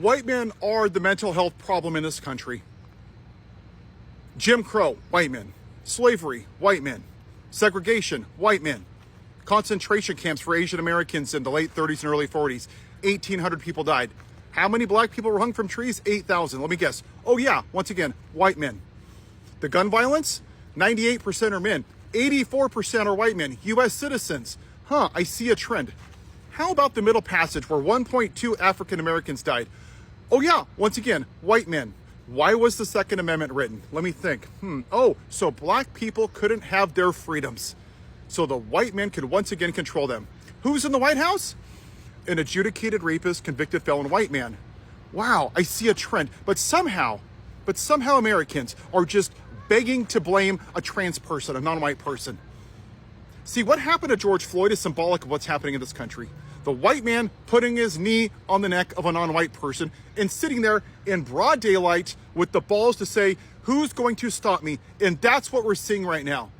White men are the mental health problem in this country. Jim Crow, white men. Slavery, white men. Segregation, white men. Concentration camps for Asian Americans in the late 30s and early 40s. 1,800 people died. How many black people were hung from trees? 8,000. Let me guess. Oh yeah, once again, white men. The gun violence? 98% are men. 84% are white men, U.S. citizens. I see a trend. How about the Middle Passage where 1.2 African Americans died? Oh yeah, once again, white men. Why was the Second Amendment written? Let me think. So black people couldn't have their freedoms. So the white men could once again control them. Who's in the White House? An adjudicated rapist, convicted felon white man. Wow, I see a trend. But somehow Americans are just begging to blame a trans person, a non-white person. See, what happened to George Floyd is symbolic of what's happening in this country. The white man putting his knee on the neck of a non-white person and sitting there in broad daylight with the balls to say, who's going to stop me? And that's what we're seeing right now.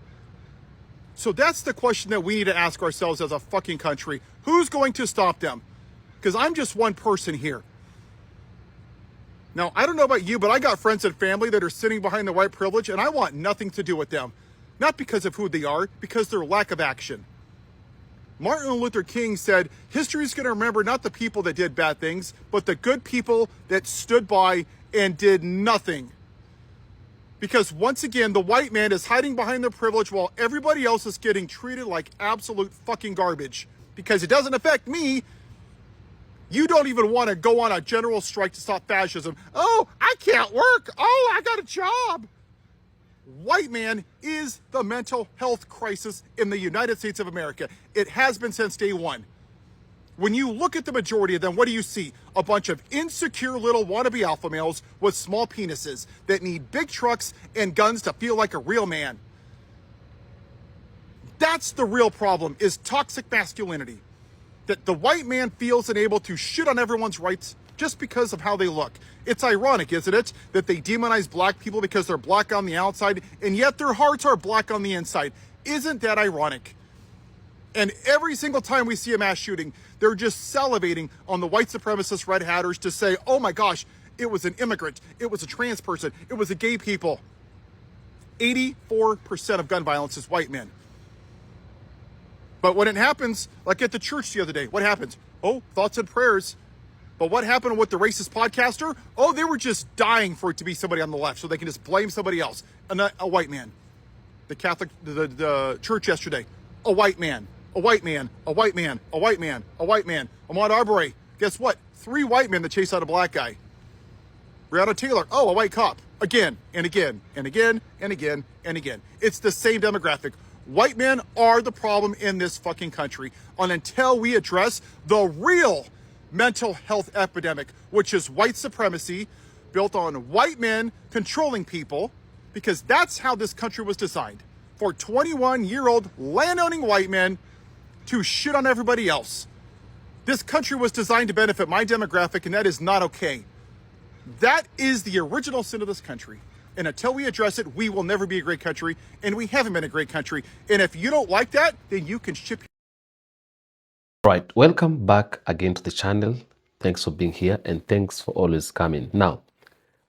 So that's the question that we need to ask ourselves as a fucking country. Who's going to stop them? Because I'm just one person here. Now, I don't know about you, but I got friends and family that are sitting behind the white privilege, and I want nothing to do with them. Not because of who they are, because their lack of action. Martin Luther King said, history is going to remember not the people that did bad things, but the good people that stood by and did nothing. Because once again, the white man is hiding behind their privilege while everybody else is getting treated like absolute fucking garbage. Because it doesn't affect me. You don't even want to go on a general strike to stop fascism. Oh, I can't work. Oh, I got a job. White man is the mental health crisis in the United States of America. It has been since day one. When you look at the majority of them, what do you see? A bunch of insecure little wannabe alpha males with small penises that need big trucks and guns to feel like a real man. That's the real problem, is toxic masculinity. That the white man feels unable to shit on everyone's rights just because of how they look. It's ironic, isn't it, that they demonize black people because they're black on the outside, and yet their hearts are black on the inside. Isn't that ironic? And every single time we see a mass shooting, they're just salivating on the white supremacist red hatters to say, oh my gosh, it was an immigrant, it was a trans person, it was a gay people. 84% of gun violence is white men. But when it happens, like at the church the other day, what happens? Oh, thoughts and prayers. But what happened with the racist podcaster? Oh, they were just dying for it to be somebody on the left so they can just blame somebody else. A white man. The Catholic, the church yesterday, a white man, a white man, a white man, a white man, a white man. Ahmaud Arbery, guess what? 3 white men that chased out a black guy. Breonna Taylor, oh, a white cop. Again, and again, and again, and again, and again. It's the same demographic. White men are the problem in this fucking country. And until we address the real mental health epidemic, which is white supremacy, built on white men controlling people, because that's how this country was designed. For 21-year-old landowning white men to shit on everybody else. This country was designed to benefit my demographic, and that is not okay. That is the original sin of this country. And until we address it, we will never be a great country, and we haven't been a great country. And if you don't like that, then you can ship. Right, welcome back again to the channel. Thanks for being here, and thanks for always coming. Now,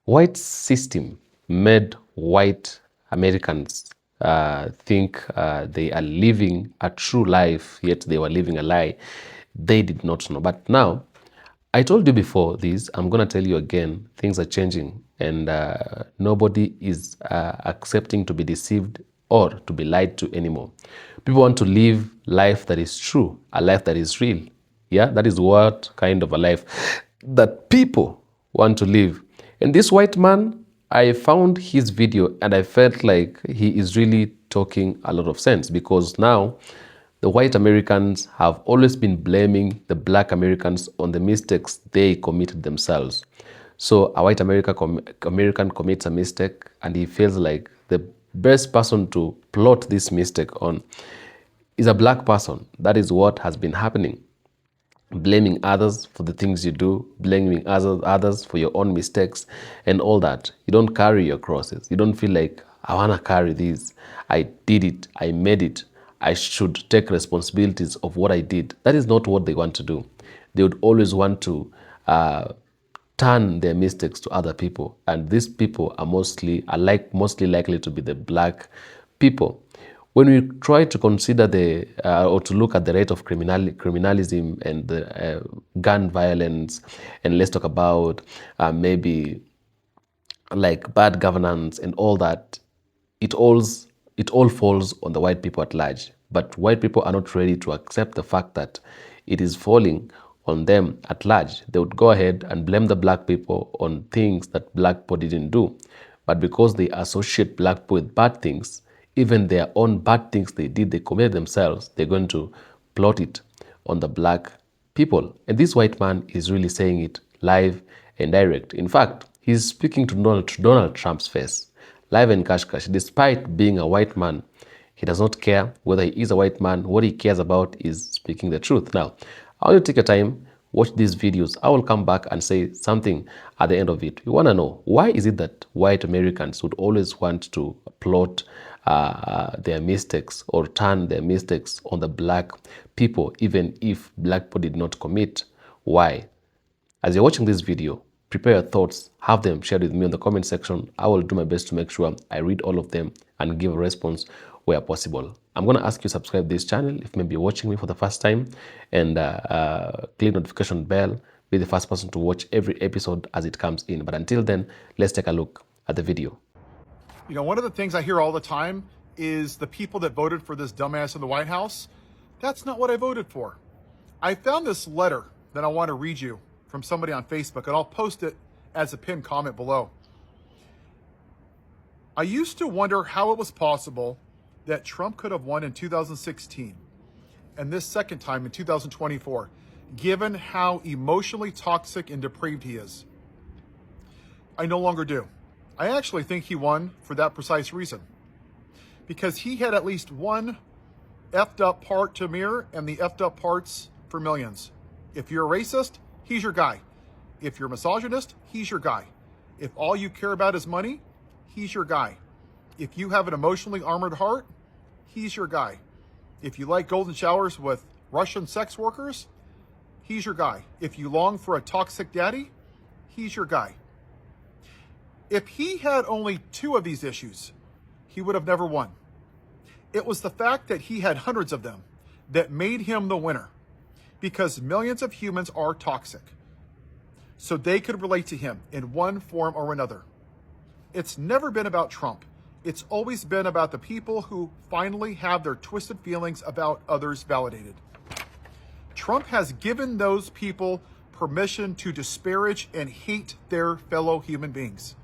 white system made white Americans think they are living a true life, yet they were living a lie they did not know. But now, I told you before this, I'm going to tell you again, things are changing, and nobody is accepting to be deceived or to be lied to anymore. People want to live life that is true, a life that is real. Yeah, that is what kind of a life that people want to live. And this white man, I found his video and I felt like he is really talking a lot of sense, because now the white Americans have always been blaming the black Americans on the mistakes they committed themselves. So a white American commits a mistake and he feels like the best person to plot this mistake on is a black person. That is what has been happening. Blaming others for the things you do, blaming others for your own mistakes and all that. You don't carry your crosses. You don't feel like, I want to carry this. I did it. I made it. I should take responsibilities of what I did. That is not what they want to do. They would always want to turn their mistakes to other people, and these people are mostly likely to be the black people. When we try to consider or to look at the rate of criminalism and the gun violence, and let's talk about maybe like bad governance and all that, it all falls on the white people at large. But white people are not ready to accept the fact that it is falling on them at large. They would go ahead and blame the black people on things that black people didn't do. But because they associate black people with bad things, even their own bad things they did, they committed themselves, they're going to plot it on the black people. And this white man is really saying it live and direct. In fact, he's speaking to Donald Trump's face, live and cash. Despite being a white man, he does not care whether he is a white man. What he cares about is speaking the truth. Now, I want you to take your time, watch these videos. I will come back and say something at the end of it. We want to know, why is it that white Americans would always want to plot their mistakes or turn their mistakes on the black people, even if black people did not commit? Why? As you're watching this video, prepare your thoughts, have them shared with me in the comment section. I will do my best to make sure I read all of them and give a response where possible. I'm going to ask you to subscribe to this channel if maybe you're watching me for the first time, and click notification bell, be the first person to watch every episode as it comes in. But until then, let's take a look at the video. You know, one of the things I hear all the time is the people that voted for this dumbass in the White House, that's not what I voted for. I found this letter that I want to read you from somebody on Facebook, and I'll post it as a pinned comment below. I used to wonder how it was possible that Trump could have won in 2016 and this second time in 2024, given how emotionally toxic and depraved he is. I no longer do. I actually think he won for that precise reason, because he had at least one effed up part to mirror, and the effed up parts for millions. If you're a racist, he's your guy. If you're a misogynist, he's your guy. If all you care about is money, he's your guy. If you have an emotionally armored heart, he's your guy. If you like golden showers with Russian sex workers, he's your guy. If you long for a toxic daddy, he's your guy. If he had only two of these issues, he would have never won. It was the fact that he had hundreds of them that made him the winner, because millions of humans are toxic. So they could relate to him in one form or another. It's never been about Trump. It's always been about the people who finally have their twisted feelings about others validated. Trump has given those people permission to disparage and hate their fellow human beings.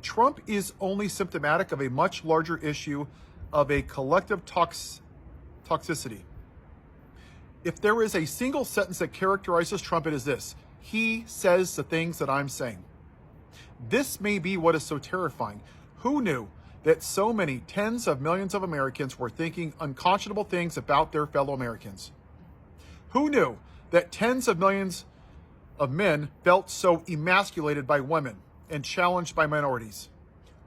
Trump is only symptomatic of a much larger issue of a collective toxicity. If there is a single sentence that characterizes Trump, it is this: he says the things that I'm saying. This may be what is so terrifying. Who knew that so many tens of millions of Americans were thinking unconscionable things about their fellow Americans? Who knew that tens of millions of men felt so emasculated by women and challenged by minorities?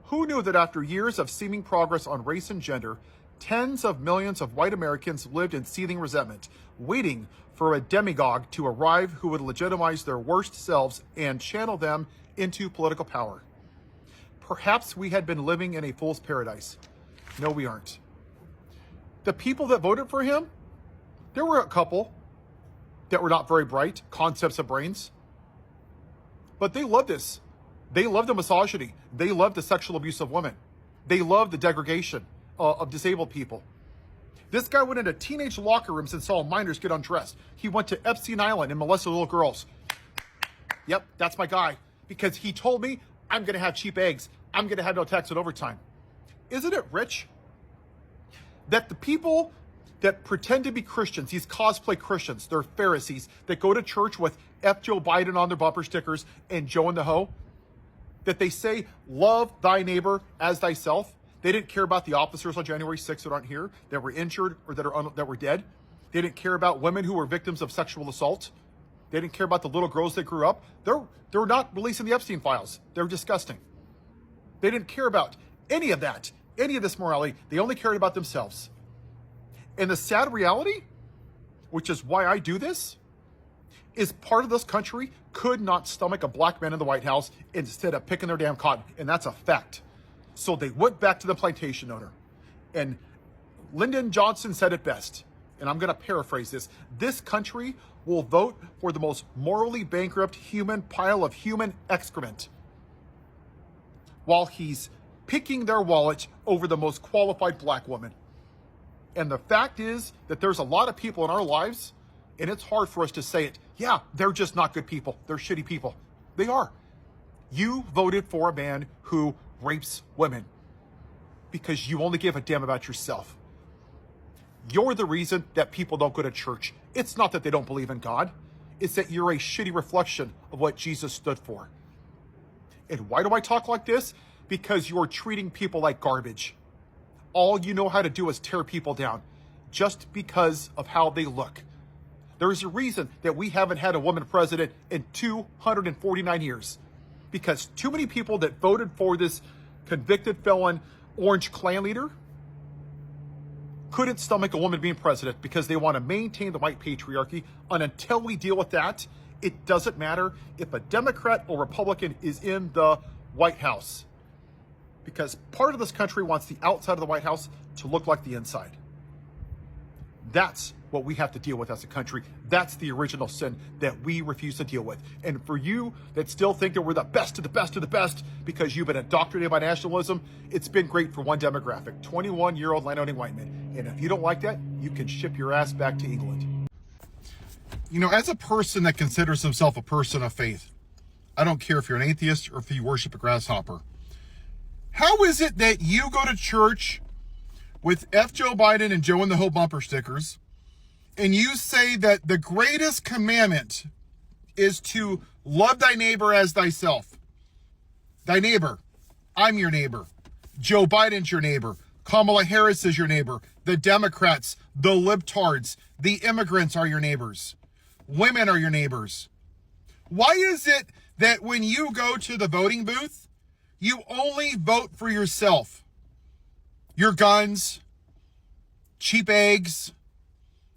Who knew that after years of seeming progress on race and gender, tens of millions of white Americans lived in seething resentment, waiting for a demagogue to arrive who would legitimize their worst selves and channel them into political power? Perhaps we had been living in a fool's paradise. No, we aren't. The people that voted for him, there were a couple that were not very bright, concepts of brains, but they loved this. They loved the misogyny. They loved the sexual abuse of women. They loved the degradation of disabled people. This guy went into teenage locker rooms and saw minors get undressed. He went to Epstein Island and molested little girls. Yep, that's my guy, because he told me I'm going to have cheap eggs. I'm going to have no tax on overtime. Isn't it rich that the people that pretend to be Christians, these cosplay Christians, they're Pharisees that go to church with F Joe Biden on their bumper stickers and Joe in the Hoe, that they say, love thy neighbor as thyself? They didn't care about the officers on January 6th that aren't here, that were injured or that were dead. They didn't care about women who were victims of sexual assault. They didn't care about the little girls that grew up. They're not releasing the Epstein files. They're disgusting. They didn't care about any of that, any of this morality. They only cared about themselves. And the sad reality, which is why I do this, is part of this country could not stomach a black man in the White House instead of picking their damn cotton. And that's a fact. So they went back to the plantation owner. And Lyndon Johnson said it best. And I'm going to paraphrase this. This country will vote for the most morally bankrupt human pile of human excrement while he's picking their wallet over the most qualified black woman. And the fact is that there's a lot of people in our lives, and it's hard for us to say it. Yeah, they're just not good people. They're shitty people. They are. You voted for a man who rapes women because you only give a damn about yourself. You're the reason that people don't go to church. It's not that they don't believe in God. It's that you're a shitty reflection of what Jesus stood for. And why do I talk like this? Because you're treating people like garbage. All you know how to do is tear people down just because of how they look. There is a reason that we haven't had a woman president in 249 years. Because too many people that voted for this convicted felon Orange Klan leader couldn't stomach a woman being president because they want to maintain the white patriarchy. And until we deal with that, it doesn't matter if a Democrat or Republican is in the White House. Because part of this country wants the outside of the White House to look like the inside. That's what we have to deal with as a country. That's the original sin that we refuse to deal with. And for you that still think that we're the best of the best of the best because you've been indoctrinated by nationalism, it's been great for one demographic, 21-year-old landowning white men. And if you don't like that, you can ship your ass back to England. You know, as a person that considers himself a person of faith, I don't care if you're an atheist or if you worship a grasshopper. How is it that you go to church with F. Joe Biden and Joe and the Hope bumper stickers, and you say that the greatest commandment is to love thy neighbor as thyself? Thy neighbor. I'm your neighbor. Joe Biden's your neighbor. Kamala Harris is your neighbor. The Democrats, the libtards, the immigrants are your neighbors. Women are your neighbors. Why is it that when you go to the voting booth, you only vote for yourself? Your guns, cheap eggs,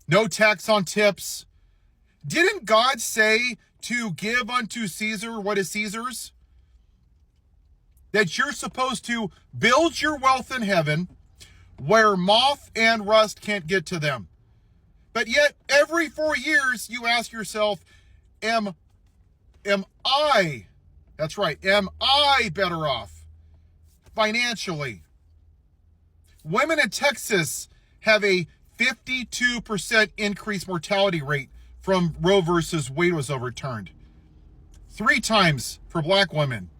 no tax on tips. Didn't God say to give unto Caesar what is Caesar's? That you're supposed to build your wealth in heaven where moth and rust can't get to them. But yet every 4 years you ask yourself, am I, that's right, am I better off financially? Women in Texas have a 52% increased mortality rate from Roe versus Wade was overturned. 3 times for black women.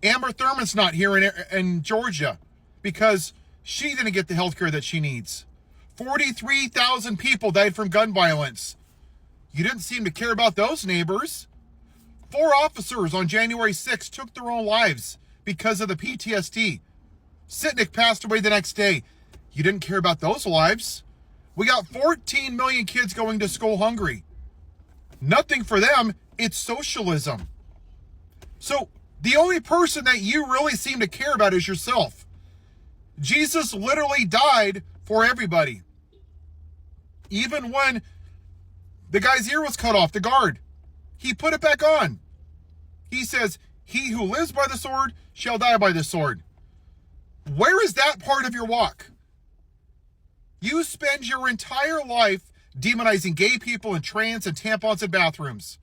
Amber Thurman's not here in Georgia because she didn't get the health care that she needs. 43,000 people died from gun violence. You didn't seem to care about those neighbors. 4 officers on January 6th took their own lives because of the PTSD. Sitnick passed away the next day. You didn't care about those lives. We got 14 million kids going to school hungry. Nothing for them. It's socialism. So the only person that you really seem to care about is yourself. Jesus literally died for everybody. Even when the guy's ear was cut off, the guard, he put it back on. He says, he who lives by the sword shall die by the sword. Where is that part of your walk? You spend your entire life demonizing gay people and trans and tampons in bathrooms.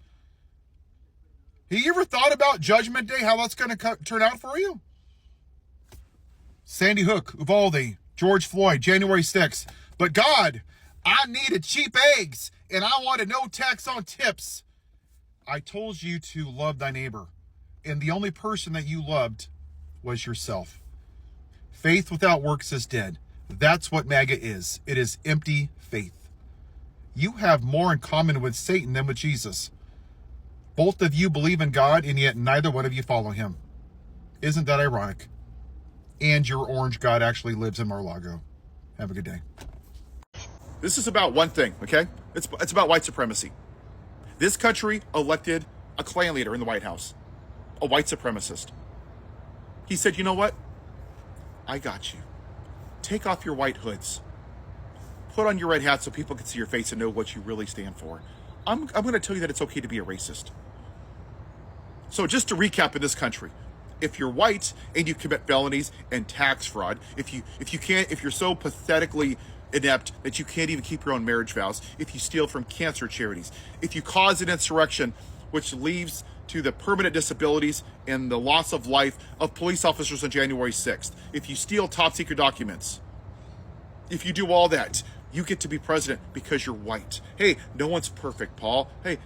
Have you ever thought about Judgment Day, how that's going to turn out for you? Sandy Hook, Uvalde, George Floyd, January 6th. But God, I needed cheap eggs and I wanted no tax on tips. I told you to love thy neighbor. And the only person that you loved was yourself. Faith without works is dead. That's what MAGA is. It is empty faith. You have more in common with Satan than with Jesus. Both of you believe in God, and yet neither one of you follow him. Isn't that ironic? And your orange God actually lives in Mar-a-Lago. Have a good day. This is about one thing, okay? It's about white supremacy. This country elected a Klan leader in the White House, a white supremacist. He said, you know what? I got you. Take off your white hoods. Put on your red hat so people can see your face and know what you really stand for. I'm going to tell you that it's okay to be a racist. So just to recap in this country, if you're white and you commit felonies and tax fraud, if you're so pathetically inept that you can't even keep your own marriage vows, if you steal from cancer charities, if you cause an insurrection which leads to the permanent disabilities and the loss of life of police officers on January 6th, if you steal top secret documents, if you do all that, you get to be president because you're white. Hey, no one's perfect, Paul. Hey,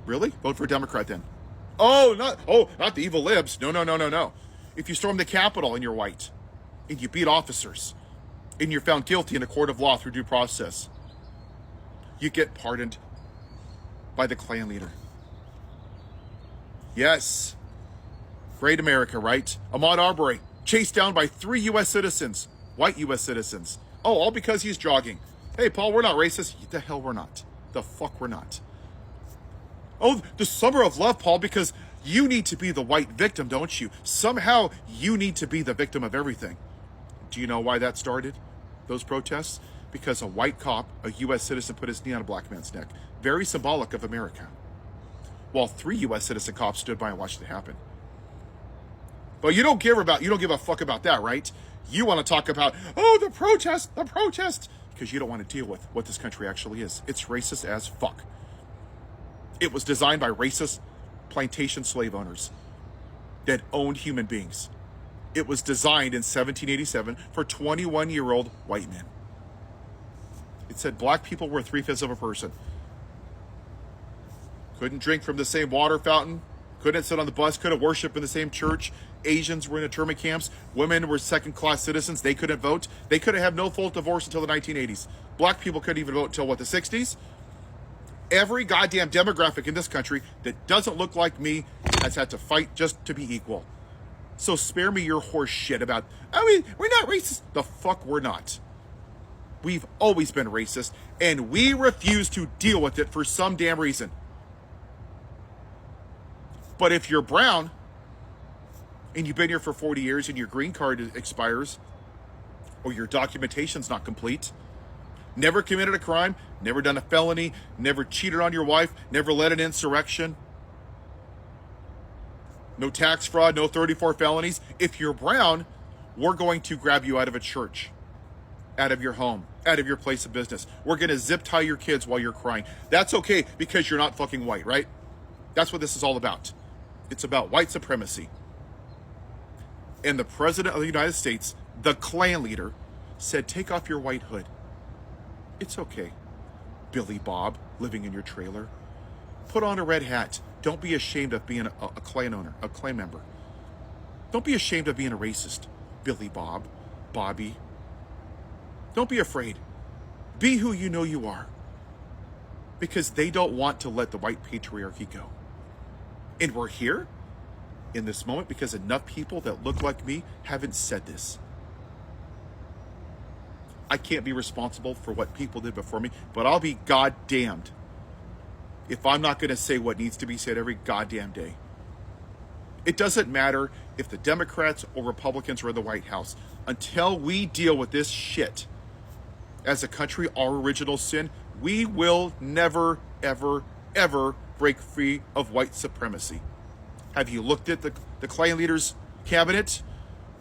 really? Vote for a Democrat then. Not the evil libs. No. If you storm the Capitol and you're white, and you beat officers, and you're found guilty in a court of law through due process, you get pardoned by the Klan leader. Yes. Great America, right? Ahmaud Arbery, chased down by 3 U.S. citizens, white U.S. citizens. Oh, all because he's jogging. Hey, Paul, we're not racist. The hell we're not. The fuck we're not. Oh, the summer of love, Paul, because you need to be the white victim, don't you? Somehow you need to be the victim of everything. Do you know why that started, those protests? Because a white cop, a U.S. citizen, put his knee on a black man's neck. Very symbolic of America. While 3 U.S. citizen cops stood by and watched it happen. But you don't give a fuck about that, right? You want to talk about, the protest, because you don't want to deal with what this country actually is. It's racist as fuck. It was designed by racist plantation slave owners that owned human beings. It was designed in 1787 for 21-year-old white men. It said black people were 3/5 of a person. Couldn't drink from the same water fountain, couldn't sit on the bus, couldn't worship in the same church. Asians were in internment camps. Women were second-class citizens. They couldn't vote. They couldn't have no-fault divorce until the 1980s. Black people couldn't even vote until, the 60s? Every goddamn demographic in this country that doesn't look like me has had to fight just to be equal. So spare me your horse shit about, we're not racist. The fuck we're not. We've always been racist, and we refuse to deal with it for some damn reason. But if you're brown, and you've been here for 40 years and your green card expires, or your documentation's not complete, never committed a crime, never done a felony, never cheated on your wife, never led an insurrection, no tax fraud, no 34 felonies. If you're brown, we're going to grab you out of a church, out of your home, out of your place of business. We're going to zip tie your kids while you're crying. That's okay because you're not fucking white, right? That's what this is all about. It's about white supremacy. And the president of the United States, the Klan leader, said, take off your white hood. It's okay, Billy Bob, living in your trailer. Put on a red hat. Don't be ashamed of being a Klan owner, a Klan member. Don't be ashamed of being a racist, Billy Bob, Bobby. Don't be afraid. Be who you know you are. Because they don't want to let the white patriarchy go. And we're here in this moment because enough people that look like me haven't said this. I can't be responsible for what people did before me, but I'll be goddamned if I'm not going to say what needs to be said every goddamn day. It doesn't matter if the Democrats or Republicans are in the White House. Until we deal with this shit as a country, our original sin, we will never, ever, ever break free of white supremacy. Have you looked at the Klan leader's cabinet?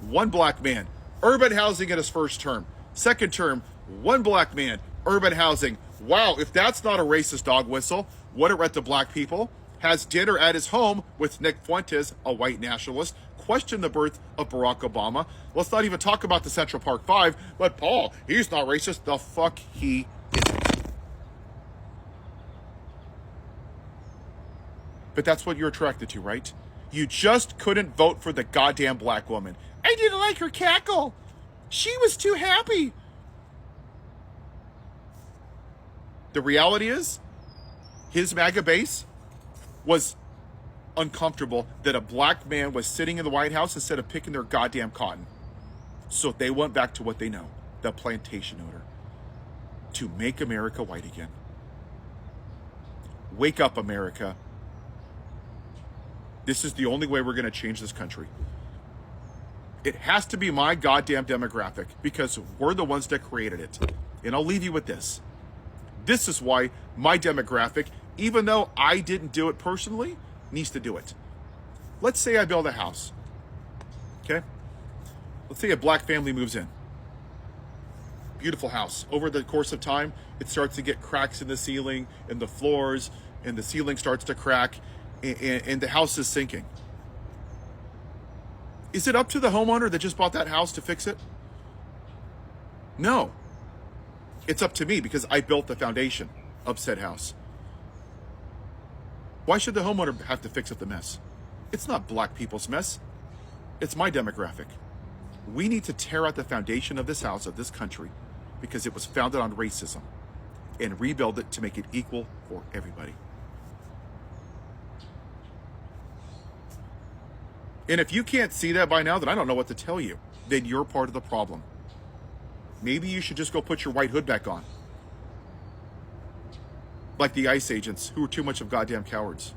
One black man, urban housing in his first term. Second term, one black man, urban housing. Wow, if that's not a racist dog whistle, what are at the black people? Has dinner at his home with Nick Fuentes, a white nationalist. Question the birth of Barack Obama. Let's not even talk about the Central Park Five, but Paul, he's not racist. The fuck he isn't. But that's what you're attracted to, right? You just couldn't vote for the goddamn black woman. I didn't like her cackle. She was too happy. The reality is, his MAGA base was uncomfortable that a black man was sitting in the White House instead of picking their goddamn cotton. So they went back to what they know, the plantation owner, to make America white again. Wake up, America. This is the only way we're going to change this country. It has to be my goddamn demographic because we're the ones that created it. And I'll leave you with this. This is why my demographic even though I didn't do it personally, needs to do it. Let's say I build a house, okay? Let's say a black family moves in. Beautiful house. Over the course of time, it starts to get cracks in the ceiling, in the floors, and the ceiling starts to crack, and the house is sinking. Is it up to the homeowner that just bought that house to fix it? No. It's up to me because I built the foundation of said house. Why should the homeowner have to fix up the mess? It's not black people's mess. It's my demographic. We need to tear out the foundation of this house, of this country, because it was founded on racism, and rebuild it to make it equal for everybody. And if you can't see that by now, then I don't know what to tell you. Then you're part of the problem. Maybe you should just go put your white hood back on. Like the ICE agents, who are too much of goddamn cowards.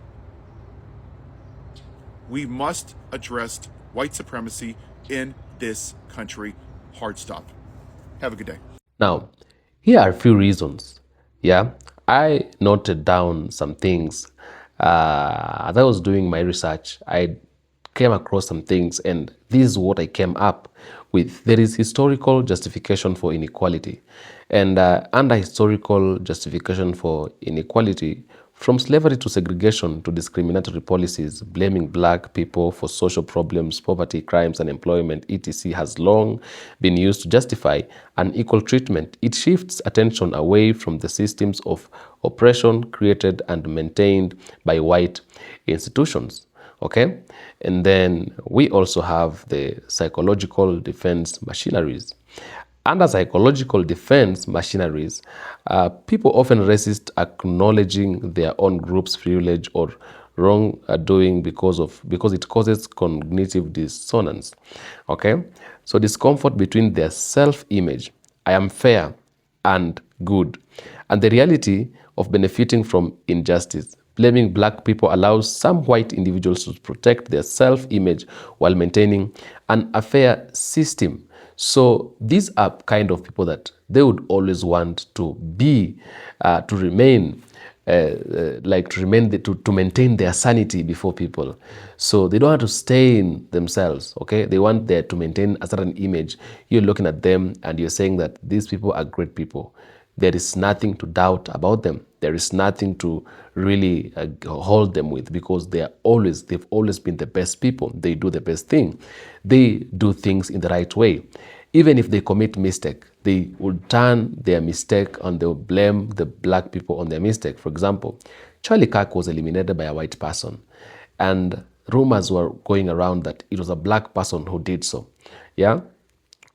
We must address white supremacy in this country. Hard stop. Have a good day. Now, here are a few reasons. Yeah, I noted down some things. As I was doing my research, I came across some things, and this is what I came up with. There is historical justification for inequality, and under historical justification for inequality, from slavery to segregation to discriminatory policies, blaming black people for social problems, poverty, crimes, unemployment, etc. has long been used to justify unequal treatment. It shifts attention away from the systems of oppression created and maintained by white institutions. Okay? And then we also have the psychological defense machineries. Under psychological defense machineries, people often resist acknowledging their own group's privilege or wrongdoing because it causes cognitive dissonance. Okay, so discomfort between their self-image, I am fair and good, and the reality of benefiting from injustice. Blaming black people allows some white individuals to protect their self-image while maintaining an unfair system. So these are kind of people that they would always want to be, to remain, to maintain their sanity before people. So they don't want to stain themselves, okay? They want there to maintain a certain image. You're looking at them and you're saying that these people are great people. There is nothing to doubt about them. There is nothing to really hold them with, because they've always been the best people. They do the best thing. They do things in the right way. Even if they commit mistake, they will turn their mistake and they'll blame the black people on their mistake. For example, Charlie Kirk was eliminated by a white person, and rumors were going around that it was a black person who did so. Yeah?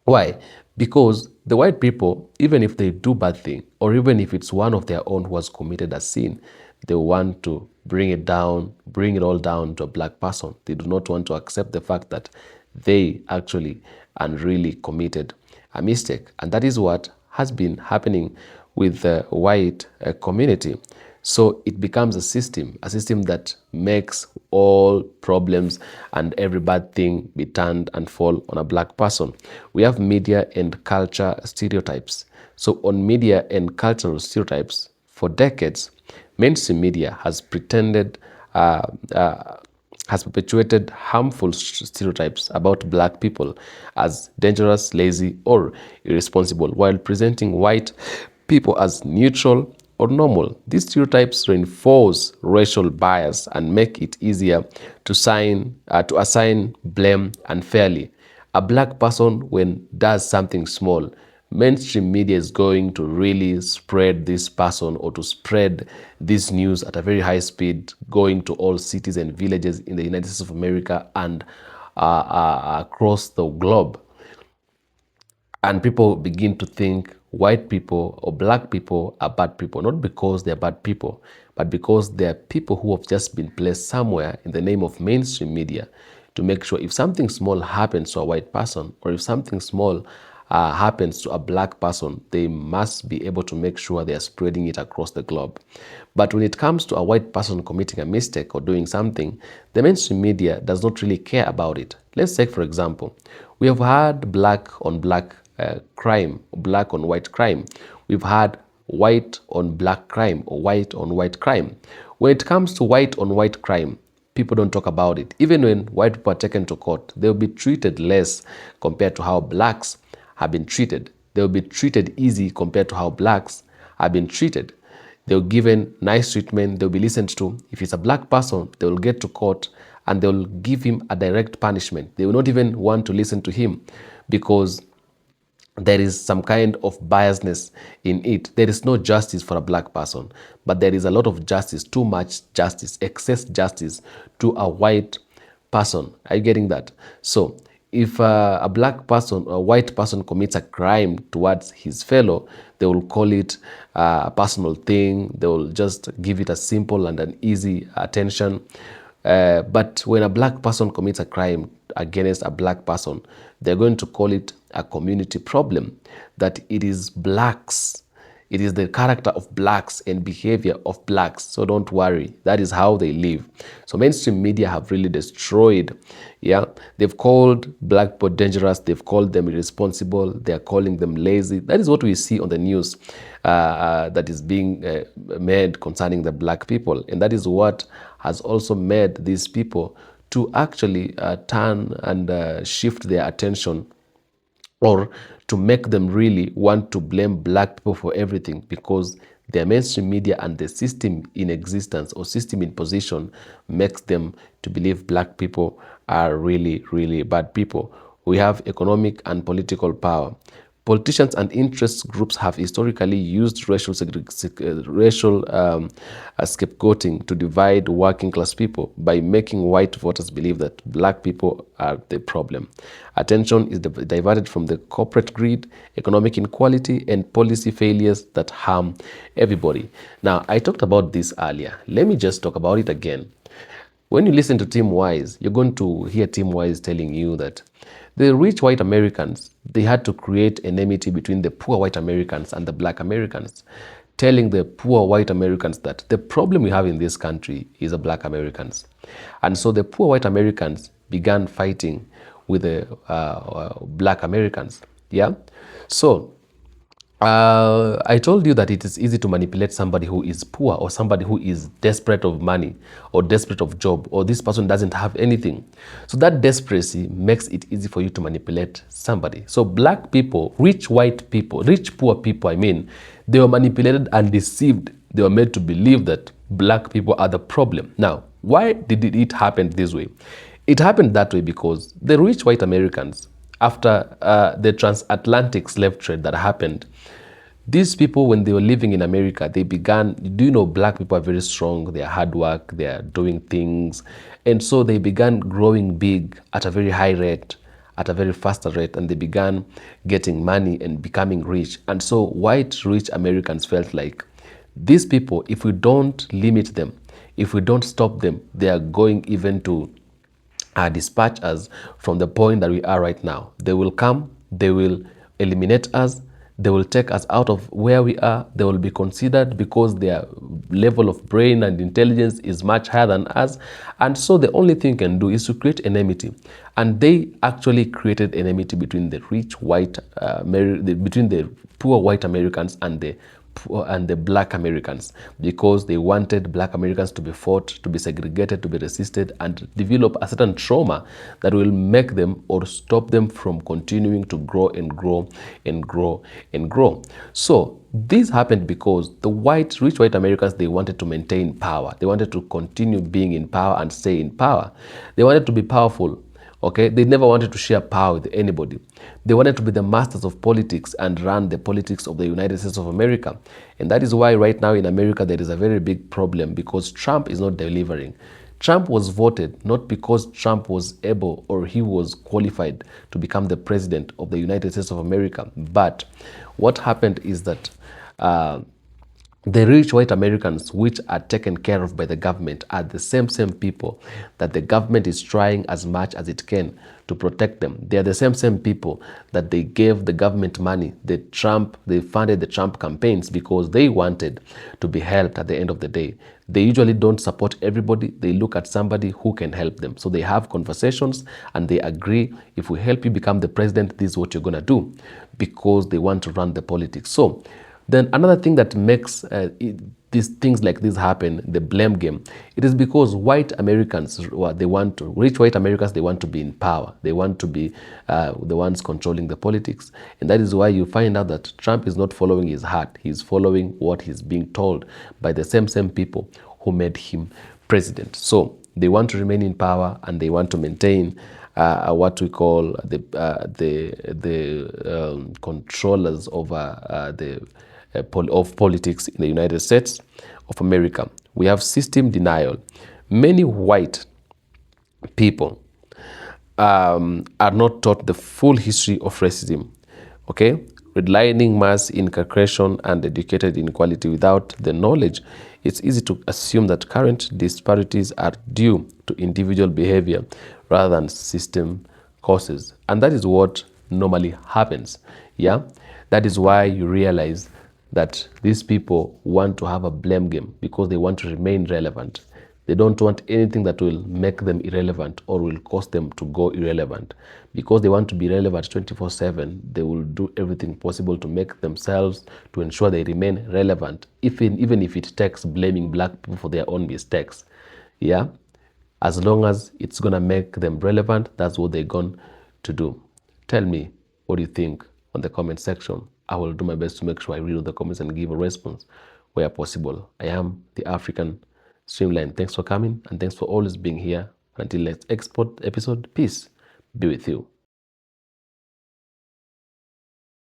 Why? Because the white people, even if they do bad thing, or even if it's one of their own who has committed a sin, they want to bring it all down to a black person. They do not want to accept the fact that they actually and really committed a mistake. And that is what has been happening with the white community. So it becomes a system that makes all problems and every bad thing be turned and fall on a black person. We have media and culture stereotypes. So on media and cultural stereotypes, for decades, mainstream media has perpetuated harmful stereotypes about black people as dangerous, lazy, or irresponsible, while presenting white people as neutral or normal. These stereotypes reinforce racial bias and make it easier to assign blame unfairly. A black person, when does something small, mainstream media is going to really spread this person or to spread this news at a very high speed, going to all cities and villages in the United States of America and across the globe. And people begin to think white people or black people are bad people, not because they're bad people, but because they're people who have just been placed somewhere in the name of mainstream media to make sure if something small happens to a white person, or if something small happens to a black person, they must be able to make sure they are spreading it across the globe. But when it comes to a white person committing a mistake or doing something, the mainstream media does not really care about it. Let's take, for example, we have had black on black crime, black on white crime. We've had white on black crime or white on white crime. When it comes to white on white crime, people don't talk about it. Even when white people are taken to court, they'll be treated less compared to how blacks have been treated. They'll be treated easy compared to how blacks have been treated. They'll given nice treatment, they'll be listened to. If it's a black person, they will get to court and they'll give him a direct punishment. They will not even want to listen to him because there is some kind of biasness in it. There is no justice for a black person, but there is a lot of justice, too much justice, excess justice to a white person. Are you getting that? So if a black person or a white person commits a crime towards his fellow, they will call it a personal thing. They will just give it a simple and an easy attention. But when a black person commits a crime against a black person, they're going to call it a community problem, that it is blacks. It is the character of blacks and behavior of blacks. So don't worry. That is how they live. So mainstream media have really destroyed. Yeah, they've called black people dangerous. They've called them irresponsible. They're calling them lazy. That is what we see on the news that is being made concerning the black people. And that is what has also made these people to actually turn and shift their attention, or to make them really want to blame black people for everything, because their mainstream media and the system in existence or system in position makes them to believe black people are really, really bad people. We have economic and political power. Politicians and interest groups have historically used racial scapegoating to divide working class people by making white voters believe that black people are the problem. Attention is diverted from the corporate greed, economic inequality, and policy failures that harm everybody. Now, I talked about this earlier. Let me just talk about it again. When you listen to Tim Wise, you're going to hear Tim Wise telling you that the rich white Americans, they had to create enmity between the poor white Americans and the black Americans, telling the poor white Americans that the problem we have in this country is the black Americans. And so the poor white Americans began fighting with the black Americans. Yeah. So I told you that it is easy to manipulate somebody who is poor, or somebody who is desperate of money or desperate of job, or this person doesn't have anything. So that desperation makes it easy for you to manipulate somebody. So black people, rich white people, rich poor people, I mean, they were manipulated and deceived. They were made to believe that black people are the problem. Now, why did it happen this way? It happened that way because the rich white Americans, after the transatlantic slave trade that happened, these people, when they were living in America, they began, do you know, black people are very strong, they are hard work, they are doing things. And so they began growing big at a very high rate, at a very faster rate, and they began getting money and becoming rich. And so white rich Americans felt like these people, if we don't limit them, if we don't stop them, they are going even to dispatch us from the point that we are right now. They will come, they will eliminate us, they will take us out of where we are. They will be considered because their level of brain and intelligence is much higher than us. And so the only thing you can do is to create enmity. And they actually created enmity between the rich white, between the poor white Americans and the black Americans, because they wanted black Americans to be fought, to be segregated, to be resisted, and develop a certain trauma that will make them or stop them from continuing to grow and grow and grow and grow. So this happened because the rich white Americans, they wanted to maintain power. They wanted to continue being in power and stay in power. They wanted to be powerful. Okay, they never wanted to share power with anybody. They wanted to be the masters of politics and run the politics of the United States of America. And that is why right now in America there is a very big problem, because Trump is not delivering. Trump was voted not because Trump was able or he was qualified to become the president of the United States of America. But what happened is that the rich white Americans, which are taken care of by the government, are the same people that the government is trying as much as it can to protect them. They are the same people that they gave the government money. They funded the Trump campaigns because they wanted to be helped at the end of the day. They usually don't support everybody. They look at somebody who can help them. So they have conversations and they agree, if we help you become the president, this is what you're going to do, because they want to run the politics. So Then another thing that makes these things like this happen, the blame game, it is because white Americans, rich white Americans, they want to be in power. They want to be the ones controlling the politics. And that is why you find out that Trump is not following his heart. He's following what he's being told by the same people who made him president. So they want to remain in power, and they want to maintain what we call the controllers over of politics in the United States of America. We have system denial. Many white people are not taught the full history of racism. Okay, redlining mass incarceration and educated inequality. Without the knowledge, it's easy to assume that current disparities are due to individual behavior rather than system causes, and that is what normally happens. Yeah, that is why you realize that these people want to have a blame game because they want to remain relevant. They don't want anything that will make them irrelevant or will cause them to go irrelevant. Because they want to be relevant 24/7, they will do everything possible to make themselves, to ensure they remain relevant, even if it takes blaming black people for their own mistakes. Yeah? As long as it's going to make them relevant, that's what they're going to do. Tell me what you think on the comment section. I will do my best to make sure I read all the comments and give a response where possible. I am the African Streamline. Thanks for coming, and thanks for always being here. Until next export episode, peace be with you.